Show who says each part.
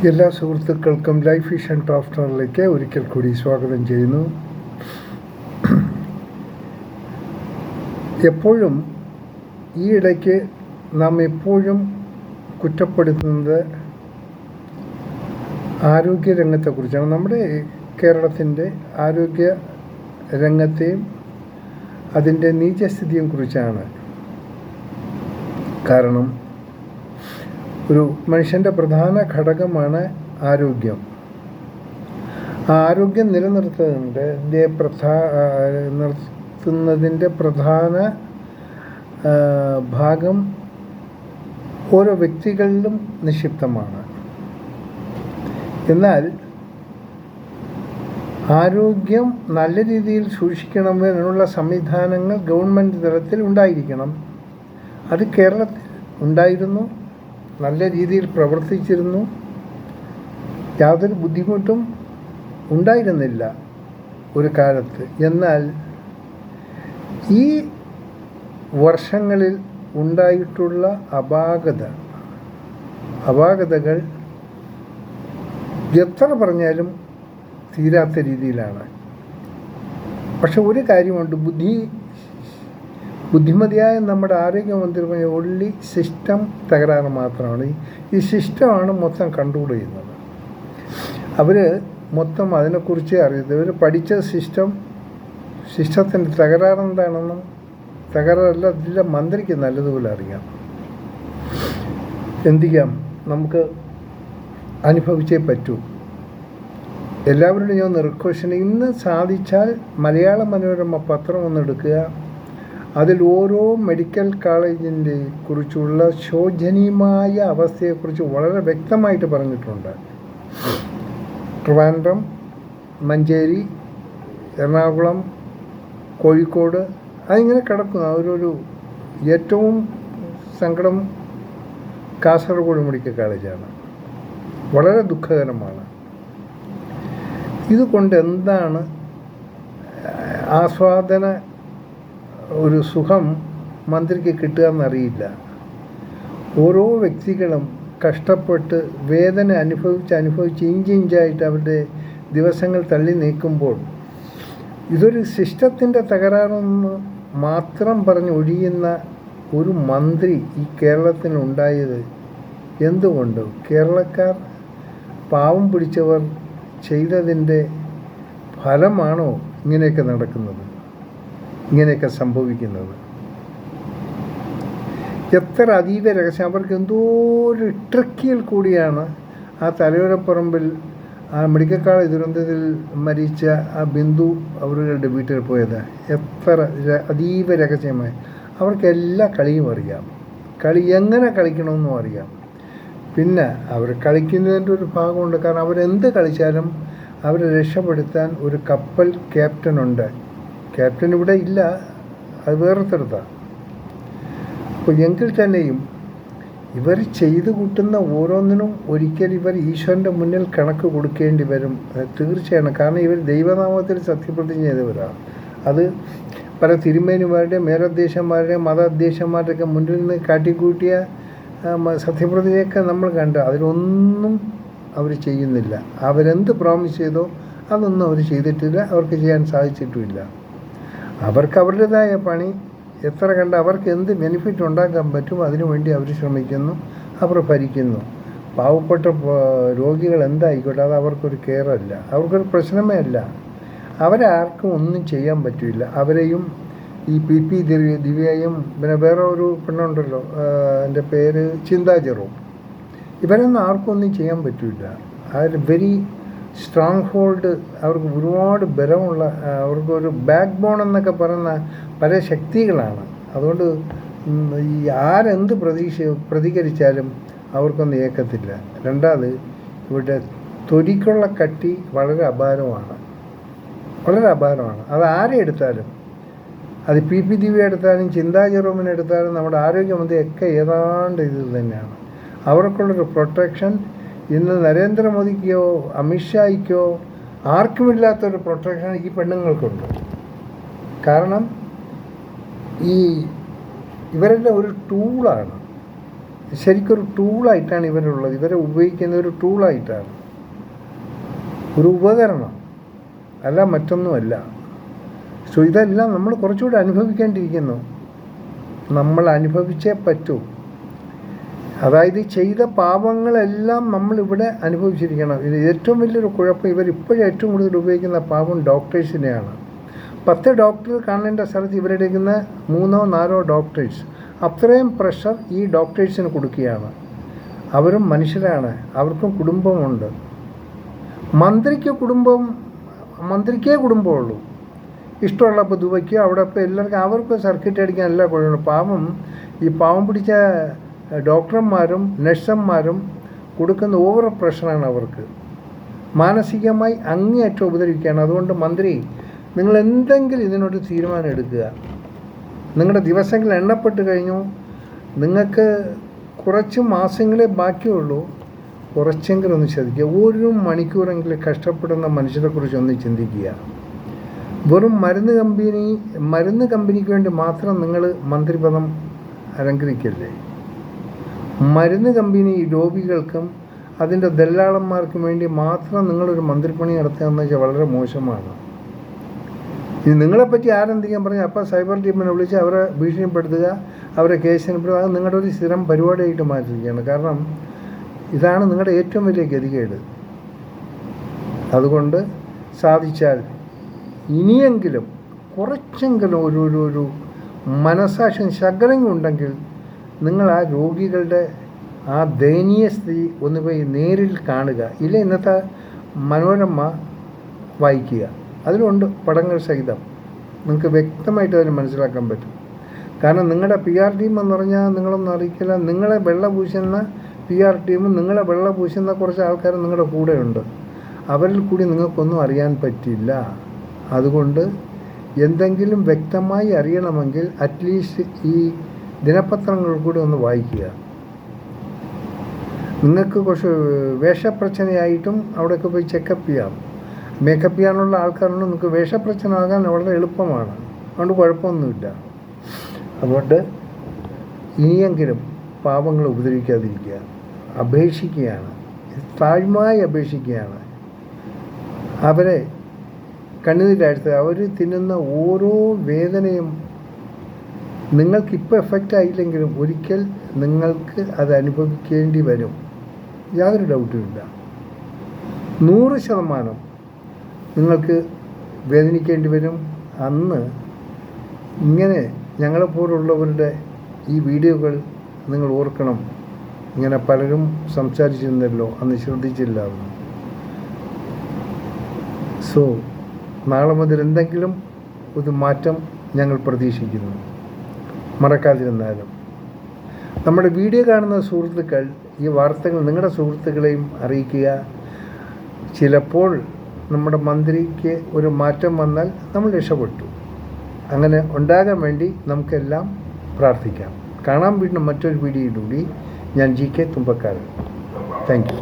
Speaker 1: എല്ലാ സുഹൃത്തുക്കൾക്കും life vision ഡ്രാഫ്റ്ററിലേക്ക് ഒരിക്കൽ കൂടി സ്വാഗതം ചെയ്യുന്നു. എപ്പോഴും ഈ ഇടയ്ക്ക് നാം എപ്പോഴും കുറ്റപ്പെടുത്തുന്നത് ആരോഗ്യരംഗത്തെക്കുറിച്ചാണ്. നമ്മുടെ കേരളത്തിൻ്റെ ആരോഗ്യ രംഗത്തെയും അതിൻ്റെ നീചസ്ഥിതിയും കുറിച്ചാണ്. കാരണം ഒരു മനുഷ്യൻ്റെ പ്രധാന ഘടകമാണ് ആരോഗ്യം. ആ ആരോഗ്യം നിർത്തുന്നതിൻ്റെ പ്രധാന ഭാഗം ഓരോ വ്യക്തികളിലും നിക്ഷിപ്തമാണ്. എന്നാൽ ആരോഗ്യം നല്ല രീതിയിൽ സൂക്ഷിക്കണമെന്നുള്ള സംവിധാനങ്ങൾ ഗവൺമെൻറ് തലത്തിൽ ഉണ്ടായിരിക്കണം. അത് കേരളത്തിൽ ഉണ്ടായിരുന്നു, നല്ല രീതിയിൽ പ്രവർത്തിച്ചിരുന്നു. യാതൊരു ബുദ്ധിമുട്ടും ഉണ്ടായിരുന്നില്ല ഒരു കാലത്ത്. എന്നാൽ ഈ വർഷങ്ങളിൽ ഉണ്ടായിട്ടുള്ള അപാകതകൾ എത്ര പറഞ്ഞാലും തീരാത്ത രീതിയിലാണ്. പക്ഷെ ഒരു കാര്യമുണ്ട്, ബുദ്ധിമതിയായ നമ്മുടെ ആരോഗ്യമന്ത്രി പറഞ്ഞ ഒള്ളി സിസ്റ്റം തകരാറ് മാത്രമാണ്. ഈ സിസ്റ്റമാണ് മൊത്തം കൺട്രോൾ ചെയ്യുന്നത്. അവർ മൊത്തം അതിനെക്കുറിച്ച് അറിയുന്നത്. ഇവർ പഠിച്ച സിസ്റ്റത്തിൻ്റെ തകരാറെന്താണെന്നും തകരാറല്ല മന്ത്രിക്ക് നല്ലതുപോലെ അറിയാം. എന്ത് ചെയ്യാം, നമുക്ക് അനുഭവിച്ചേ പറ്റൂ. എല്ലാവരോടും ഞാൻ റിക്വസ്റ്റ്, ഇന്ന് സാധിച്ചാൽ മലയാള മനോരമ പത്രം ഒന്നെടുക്കുക. അതിൽ ഓരോ മെഡിക്കൽ കോളേജിൻ്റെ കുറിച്ചുള്ള ശോചനീയമായ അവസ്ഥയെക്കുറിച്ച് വളരെ വ്യക്തമായിട്ട് പറഞ്ഞിട്ടുണ്ട്. ട്രിവാൻഡ്രം, മഞ്ചേരി, എറണാകുളം, കോഴിക്കോട്, അതിങ്ങനെ കിടക്കുന്നു. അവരൊരു ഏറ്റവും സങ്കടം കാസർഗോഡ് മെഡിക്കൽ കോളേജാണ്. വളരെ ദുഃഖകരമാണ്. ഇതുകൊണ്ട് എന്താണ് ആസ്വാദന ഒരു സുഖം മന്ത്രിക്ക് കിട്ടുക എന്നറിയില്ല. ഓരോ വ്യക്തികളും കഷ്ടപ്പെട്ട് വേദന അനുഭവിച്ച് ഇഞ്ചായിട്ട് അവരുടെ ദിവസങ്ങൾ തള്ളി നീക്കുമ്പോൾ ഇതൊരു സിസ്റ്റത്തിൻ്റെ തകരാറെന്ന് മാത്രം പറഞ്ഞ് ഒഴിയുന്ന ഒരു മന്ത്രി ഈ കേരളത്തിനുണ്ടായത് എന്തുകൊണ്ട്? കേരളക്കാർ പാവം പിടിച്ചവർ ചെയ്തതിൻ്റെ ഫലമാണോ ഇങ്ങനെയൊക്കെ നടക്കുന്നത്, ഇങ്ങനെയൊക്കെ സംഭവിക്കുന്നത്? എത്ര അതീവ രഹസ്യം. അവർക്ക് എന്തോ ഒരു ട്രിക്കിൽ കൂടിയാണ് ആ തലയോരപ്പറമ്പിൽ ആ മെഡിക്കൽ കോളേജ് ദുരന്തത്തിൽ മരിച്ച ആ ബിന്ദു അവരുടെ വീട്ടിൽ പോയത്. എത്ര അതീവ രഹസ്യമായി. അവർക്ക് എല്ലാ കളിയും അറിയാം, കളി എങ്ങനെ കളിക്കണമെന്നും അറിയാം. പിന്നെ അവർ കളിക്കുന്നതിൻ്റെ ഒരു ഭാഗമുണ്ട്. കാരണം അവരെന്ത് കളിച്ചാലും അവരെ രക്ഷപ്പെടുത്താൻ ഒരു കപ്പൽ ക്യാപ്റ്റനുണ്ട്. ക്യാപ്റ്റൻ ഇവിടെ ഇല്ല, അത് വേറെടുത്താണ്. അപ്പോൾ എങ്കിൽ തന്നെയും ഇവർ ചെയ്തു കൂട്ടുന്ന ഓരോന്നിനും ഒരിക്കൽ ഇവർ ഈശ്വരൻ്റെ മുന്നിൽ കണക്ക് കൊടുക്കേണ്ടി വരും, തീർച്ചയാണ്. കാരണം ഇവർ ദൈവനാമത്തിൽ സത്യപ്രതിജ്ഞ ചെയ്തവരാണ്. അത് പല തിരുമേനിമാരുടെയും മേലധ്യക്ഷന്മാരുടെയും മതാധ്യക്ഷന്മാരുടെയൊക്കെ മുന്നിൽ നിന്ന് കാട്ടിക്കൂട്ടിയ സത്യപ്രതിജ്ഞയൊക്കെ നമ്മൾ കണ്ട് അതിലൊന്നും അവർ ചെയ്യുന്നില്ല. അവരെന്ത് പ്രോമിസ് ചെയ്തോ അതൊന്നും അവർ ചെയ്തിട്ടില്ല, അവർക്ക് ചെയ്യാൻ സാധിച്ചിട്ടുമില്ല. അവർക്ക് അവരുടേതായ പണി എത്ര കണ്ട് അവർക്ക് എന്ത് ബെനിഫിറ്റ് ഉണ്ടാക്കാൻ പറ്റും അതിനുവേണ്ടി അവർ ശ്രമിക്കുന്നു, അവർ ഭരിക്കുന്നു. പാവപ്പെട്ട രോഗികൾ എന്തായിക്കോട്ടെ, അത് അവർക്കൊരു കെയറല്ല, അവർക്കൊരു പ്രശ്നമേ അല്ല. അവരാർക്കും ഒന്നും ചെയ്യാൻ പറ്റില്ല. അവരെയും ഈ PP ദിവ്യയും പിന്നെ വേറെ ഒരു പെണ്ണുണ്ടല്ലോ, എൻ്റെ പേര് ചിന്താ ജെറോം, ഇവരൊന്നും ആർക്കും ഒന്നും ചെയ്യാൻ പറ്റില്ല. അവർ വെരി സ്ട്രോങ് ഹോൾഡ്, അവർക്ക് ഒരുപാട് ബലമുള്ള, അവർക്കൊരു ബാക്ക് ബോൺ എന്നൊക്കെ പറയുന്ന പല ശക്തികളാണ്. അതുകൊണ്ട് ഈ ആരെന്ത് പ്രതികരിച്ചാലും അവർക്കൊന്നും ഏക്കത്തില്ല. രണ്ടാമത് ഇവിടെ തൊലിക്കുള്ള കട്ടി വളരെ അപാരമാണ്. അത് ആരെ എടുത്താലും, അത് PP ദിവ്യ എടുത്താലും ചിന്താ ജെറോമിനെ എടുത്താലും നമ്മുടെ ആരോഗ്യമന്ത്രിയൊക്കെ ഏതാണ്ട് ഇത് തന്നെയാണ്. അവർക്കുള്ളൊരു പ്രൊട്ടക്ഷൻ ഇന്ന് നരേന്ദ്രമോദിക്കോ അമിത്ഷായ്ക്കോ ആർക്കുമില്ലാത്തൊരു പ്രൊട്ടക്ഷൻ ഈ പെണ്ണുങ്ങൾക്കുണ്ട്. കാരണം ഇവരെല്ലാം ഒരു ടൂളാണ്. ശരിക്കൊരു ടൂളായിട്ടാണ് ഇവരുള്ളത്. ഇവരെ ഉപയോഗിക്കുന്ന ഒരു ടൂളായിട്ടാണ്, ഒരു ഉപകരണം അല്ല, മറ്റൊന്നുമല്ല. സോ ഇതെല്ലാം നമ്മൾ കുറച്ചുകൂടി അനുഭവിക്കേണ്ടിയിരിക്കുന്നു. നമ്മൾ അനുഭവിച്ചേ പറ്റൂ. അതായത് ചെയ്ത പാപങ്ങളെല്ലാം നമ്മളിവിടെ അനുഭവിച്ചിരിക്കണം. ഇത് ഏറ്റവും വലിയൊരു കുഴപ്പം, ഇവരിപ്പോഴും ഏറ്റവും കൂടുതൽ ഉപയോഗിക്കുന്ന പാപം ഡോക്ടേഴ്സിനെയാണ്. 10 ഡോക്ടർ കാണേണ്ട സ്ഥലത്ത് ഇവരെടുക്കുന്ന 3-4 ഡോക്ടേഴ്സ്. അത്രയും പ്രഷർ ഈ ഡോക്ടേഴ്സിന് കൊടുക്കുകയാണ്. അവരും മനുഷ്യരാണ്, അവർക്കും കുടുംബമുണ്ട്. മന്ത്രിക്കേ കുടുംബമുള്ളൂ. ഇഷ്ടമുള്ളപ്പോൾ ദുബയ്ക്കോ അവിടെ ഇപ്പോൾ എല്ലാവർക്കും അവർക്ക് സർക്കിറ്റ് അടിക്കാൻ എല്ലാ കുഴപ്പമില്ല. പാവം പിടിച്ച ഡോക്ടർമാരും നഴ്സന്മാരും കൊടുക്കുന്ന ഓവർ പ്രഷറാണ് അവർക്ക്. മാനസികമായി അങ്ങേയറ്റം ഉപദ്രവിക്കുകയാണ്. അതുകൊണ്ട് മന്ത്രി, നിങ്ങൾ എന്തെങ്കിലും ഇതിനൊരു തീരുമാനം എടുക്കുക. നിങ്ങളുടെ ദിവസങ്ങൾ എണ്ണപ്പെട്ട് കഴിഞ്ഞു. നിങ്ങൾക്ക് കുറച്ച് മാസങ്ങളെ ബാക്കിയുള്ളൂ. കുറച്ചെങ്കിലും ഒന്ന് ശ്രദ്ധിക്കുക. ഒരു മണിക്കൂറെങ്കിലും കഷ്ടപ്പെടുന്ന മനുഷ്യരെക്കുറിച്ച് ഒന്ന് ചിന്തിക്കുക. വെറും മരുന്ന് കമ്പനിക്ക് വേണ്ടി മാത്രം നിങ്ങൾ മന്ത്രിപദം അലങ്കരിക്കല്ലേ. മരുന്ന് കമ്പനി രോഗികൾക്കും അതിൻ്റെ ദല്ലാളന്മാർക്കും വേണ്ടി മാത്രം നിങ്ങളൊരു മന്ത്രിപ്പണി നടത്തുക എന്ന് വെച്ചാൽ വളരെ മോശമാണ്. ഇനി നിങ്ങളെപ്പറ്റി ആരെന്തെങ്കിലും പറഞ്ഞാൽ അപ്പോൾ സൈബർ ടീമിനെ വിളിച്ച് അവരെ ഭീഷണിപ്പെടുത്തുക, അവരെ കേസിനെപ്പെടുത്തുക. അത് നിങ്ങളുടെ ഒരു സ്ഥിരം പരിപാടിയായിട്ട് മാറ്റിയിരിക്കുകയാണ്. കാരണം ഇതാണ് നിങ്ങളുടെ ഏറ്റവും വലിയ ഗതികേട്. അതുകൊണ്ട് സാധിച്ചാൽ ഇനിയെങ്കിലും കുറച്ചെങ്കിലും ഒരു മനസാക്ഷ്യം ശകലം ഉണ്ടെങ്കിൽ നിങ്ങൾ ആ രോഗികളുടെ ആ ദയനീയ സ്ഥിതി ഒന്ന് പോയി നേരിൽ കാണുക. ഇല്ല ഇന്നത്തെ മനോരമ വായിക്കുക, അതിലുണ്ട് പടങ്ങൾ സഹിതം. നിങ്ങൾക്ക് വ്യക്തമായിട്ട് അതിന് മനസ്സിലാക്കാൻ പറ്റും. കാരണം നിങ്ങളുടെ PR ടീം എന്ന് പറഞ്ഞാൽ നിങ്ങളൊന്നും അറിയിക്കില്ല. നിങ്ങളെ വെള്ളപൂശുന്ന PR ടീമും നിങ്ങളെ വെള്ളപൂശുന്ന കുറച്ച് ആൾക്കാർ നിങ്ങളുടെ കൂടെയുണ്ട്. അവരിൽ കൂടി നിങ്ങൾക്കൊന്നും അറിയാൻ പറ്റില്ല. അതുകൊണ്ട് എന്തെങ്കിലും വ്യക്തമായി അറിയണമെങ്കിൽ അറ്റ്ലീസ്റ്റ് ഈ ദിനപത്രങ്ങൾ കൂടി ഒന്ന് വായിക്കുക. നിങ്ങൾക്ക് കുറച്ച് വേഷപ്രശ്നയായിട്ടും അവിടെയൊക്കെ പോയി ചെക്കപ്പ് ചെയ്യാം. മേക്കപ്പ് ചെയ്യാനുള്ള ആൾക്കാരുണ്ട്. നിങ്ങൾക്ക് വേഷപ്രശ്നം ആകാൻ വളരെ എളുപ്പമാണ്. അതുകൊണ്ട് കുഴപ്പമൊന്നുമില്ല. അതുകൊണ്ട് ഇനിയെങ്കിലും പാവങ്ങളെ ഉപദ്രവിക്കാതിരിക്കുക. അപേക്ഷിക്കുകയാണ്, താഴ്മയായി അപേക്ഷിക്കുകയാണ്. അവരെ കണ്ണുനീരാഴ്ത്തുക. അവർ തിന്നുന്ന ഓരോ വേദനയും നിങ്ങൾക്കിപ്പോൾ എഫക്റ്റ് ആയില്ലെങ്കിലും ഒരിക്കൽ നിങ്ങൾക്ക് അത് അനുഭവിക്കേണ്ടി വരും. യാതൊരു ഡൗട്ടുമില്ല. 100% നിങ്ങൾക്ക് വേദനിക്കേണ്ടി വരും. അന്ന് ഇങ്ങനെ ഞങ്ങളെപ്പോലുള്ളവരുടെ ഈ വീഡിയോകൾ നിങ്ങൾ ഓർക്കണം. ഇങ്ങനെ പലരും സംസാരിച്ചിരുന്നല്ലോ, അന്ന് ശ്രദ്ധിച്ചില്ല. സോ നാളെ മുതൽ എന്തെങ്കിലും ഒരു മാറ്റം ഞങ്ങൾ പ്രതീക്ഷിക്കുന്നു. മറക്കാതിരുന്നാലും നമ്മുടെ വീഡിയോ കാണുന്ന സുഹൃത്തുക്കൾ ഈ വാർത്തകൾ നിങ്ങളുടെ സുഹൃത്തുക്കളെയും അറിയിക്കുക. ചിലപ്പോൾ നമ്മുടെ മന്ത്രിക്ക് ഒരു മാറ്റം വന്നാൽ നമ്മൾ രക്ഷപ്പെട്ടു. അങ്ങനെ ഉണ്ടാകാൻ വേണ്ടി നമുക്കെല്ലാം പ്രാർത്ഥിക്കാം. കാണാൻ വീണ്ടും മറ്റൊരു വീഡിയോയിലൂടെ. ഞാൻ GK തുമ്പക്കാരൻ. Thank you.